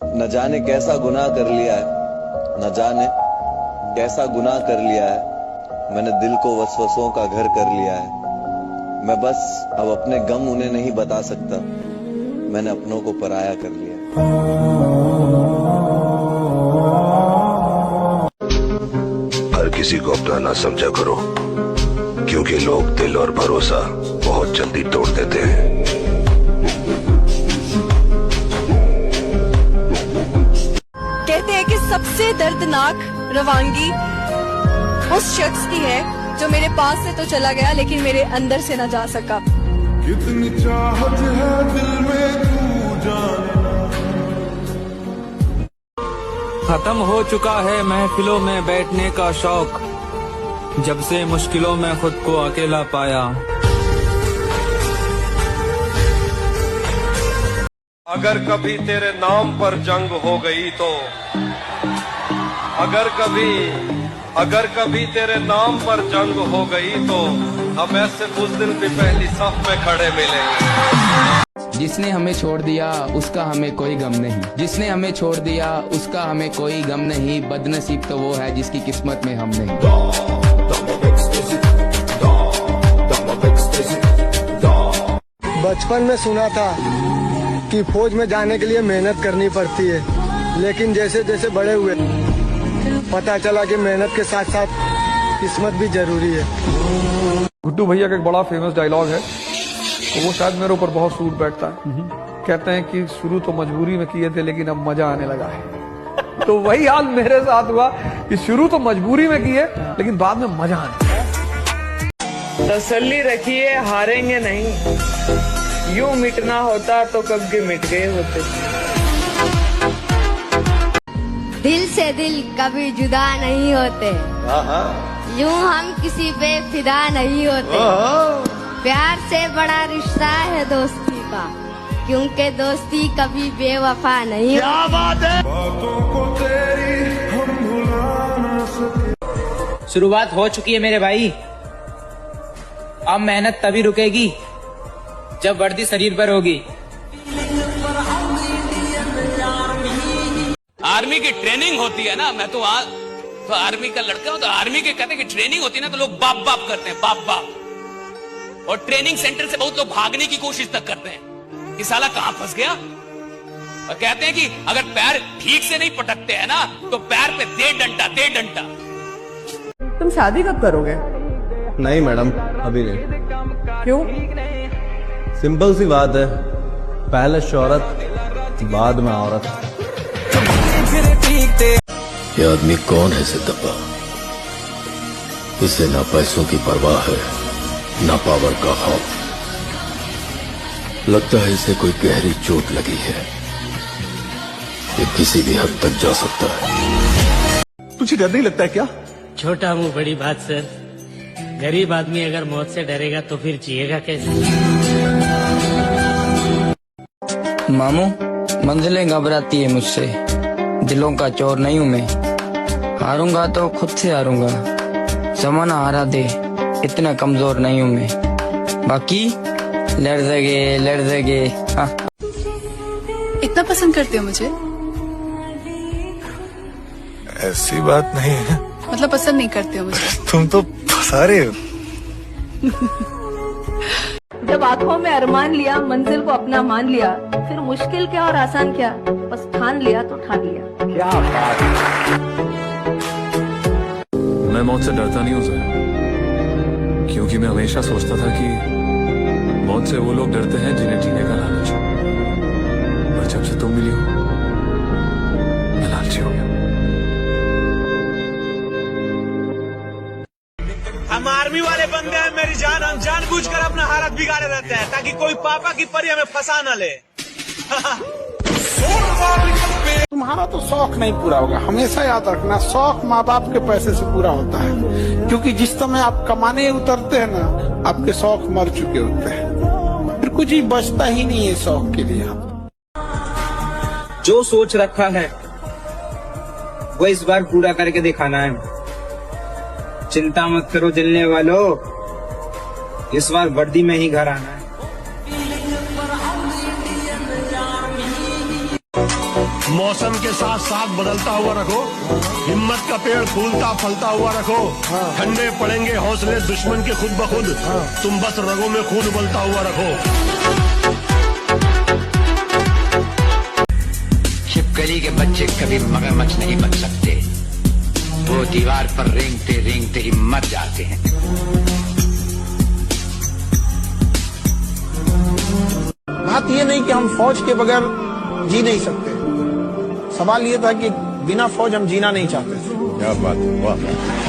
न जाने कैसा गुनाह कर लिया है, न जाने कैसा गुनाह कर लिया है, मैंने दिल को वसवसों का घर कर लिया है। मैं बस अब अपने गम उन्हें नहीं बता सकता, मैंने अपनों को पराया कर लिया। हर किसी को अपना ना समझा करो, क्योंकि लोग दिल और भरोसा बहुत जल्दी तोड़ देते हैं। कहते हैं कि सबसे दर्दनाक रवानगी उस शख्स की है जो मेरे पास से तो चला गया लेकिन मेरे अंदर से न जा सका। कितनी चाहत है दिल में तू जाने। खत्म हो चुका है महफिलों में बैठने का शौक, जब से मुश्किलों में खुद को अकेला पाया। अगर कभी तेरे नाम पर जंग हो गई तो, अगर कभी तेरे नाम पर जंग हो गई तो हम ऐसे बुज़दिल भी पहली सफ में खड़े मिलेंगे। जिसने हमें छोड़ दिया उसका हमें कोई गम नहीं, जिसने हमें छोड़ दिया उसका हमें कोई गम नहीं। बदनसीब तो वो है जिसकी किस्मत में हम नहीं। बचपन में सुना था कि फौज में जाने के लिए मेहनत करनी पड़ती है, लेकिन जैसे जैसे बड़े हुए पता चला कि मेहनत के साथ साथ किस्मत भी जरूरी है। गुड्डू भैया का एक बड़ा फेमस डायलॉग है, तो वो शायद मेरे ऊपर बहुत सूट बैठता है। कहते हैं कि शुरू तो मजबूरी में किए थे लेकिन अब मजा आने लगा है। तो वही हाल मेरे साथ हुआ कि शुरू तो मजबूरी में किए लेकिन बाद में मजा आने लगा। तसल्ली रखिए, हारेंगे नहीं। यूं मिटना होता तो कब के मिट गए होते। दिल से दिल कभी जुदा नहीं होते, यूं हम किसी पे फिदा नहीं होते। प्यार से बड़ा रिश्ता है दोस्ती का, क्योंकि दोस्ती कभी बेवफा नहीं क्या बात है। बातों को तेरी हम भुला ना सके। शुरुआत हो चुकी है मेरे भाई, अब मेहनत तभी रुकेगी जब वर्दी शरीर पर होगी। आर्मी की ट्रेनिंग होती है ना, मैं तो आर्मी का लड़का हूं, तो आर्मी के कहते हैं कि ट्रेनिंग होती है ना, तो लोग बाप बाप करते हैं, बाप बाप। और ट्रेनिंग सेंटर से बहुत लोग भागने की कोशिश तक करते हैं कि साला कहां फंस गया। और कहते हैं कि अगर पैर ठीक से नहीं पटकते हैं ना तो पैर पे दे डंटा, दे डंटा। तुम शादी कब करोगे? नहीं मैडम, अभी नहीं। क्यों? सिंपल सी बात है, पहले शोहरत बाद में औरत। ये आदमी कौन है सिद्धप्पा? इसे ना पैसों की परवाह है ना पावर का खौफ। लगता है इसे कोई गहरी चोट लगी है, ये किसी भी हद तक जा सकता है। तुझे डर नहीं लगता है क्या? छोटा मुंह बड़ी बात सर, गरीब आदमी अगर मौत से डरेगा तो फिर जिएगा कैसे? मामू, मंजिलें घबराती है मुझसे, दिलों का चोर नहीं हूं मैं। हारूंगा तो खुद से हारूंगा, जमाना हारा दे, इतना कमजोर नहीं हूं मैं। बाकी लड़ देंगे। हाँ। इतना पसंद करते हो मुझे? ऐसी बात नहीं है। मतलब पसंद नहीं करते हो मुझे? तुम तो फंसा रहे हो। जब आंखों में अरमान लिया, मंजिल को अपना मान लिया, फिर मुश्किल क्या और आसान क्या, बस ठान लिया तो ठान लिया। क्या बात है। मैं मौत से डरता नहीं हूँ सर, क्योंकि मैं हमेशा सोचता था कि मौत से वो लोग डरते हैं जिन्हें जीने का लालच हो। और जब से तुम मिली हो मैं लालची हो गया। हम आर्मी वाले बंदे हैं मेरी जान, हम जानबूझकर अपना हालत बिगाड़े रहते हैं ताकि कोई पापा की परी हमें फंसा न ले। तुम्हारा तो शौक नहीं पूरा होगा। हमेशा याद रखना, शौक माँ बाप के पैसे से पूरा होता है, क्योंकि जिस समय आप कमाने उतरते हैं ना, आपके शौक मर चुके होते हैं, फिर कुछ ही बचता ही नहीं है शौक के लिए। जो सोच रखा है वो इस बार पूरा करके दिखाना है। चिंता मत करो जलने वालों, इस बार वर्दी में ही घर आना है। मौसम के साथ साथ बदलता हुआ रखो, हिम्मत का पेड़ फूलता फलता हुआ रखो, ठंडे पड़ेंगे हौसले दुश्मन के खुद ब खुद, तुम बस रगों में खून उबलता हुआ रखो। छिपकली के बच्चे कभी मगरमच्छ नहीं बन सकते, वो दीवार पर रेंगते रेंगते ही मर जाते हैं। बात ये नहीं कि हम फौज के बगैर जी नहीं सकते, सवाल ये था कि बिना फौज हम जीना नहीं चाहते। क्या बात, वाह।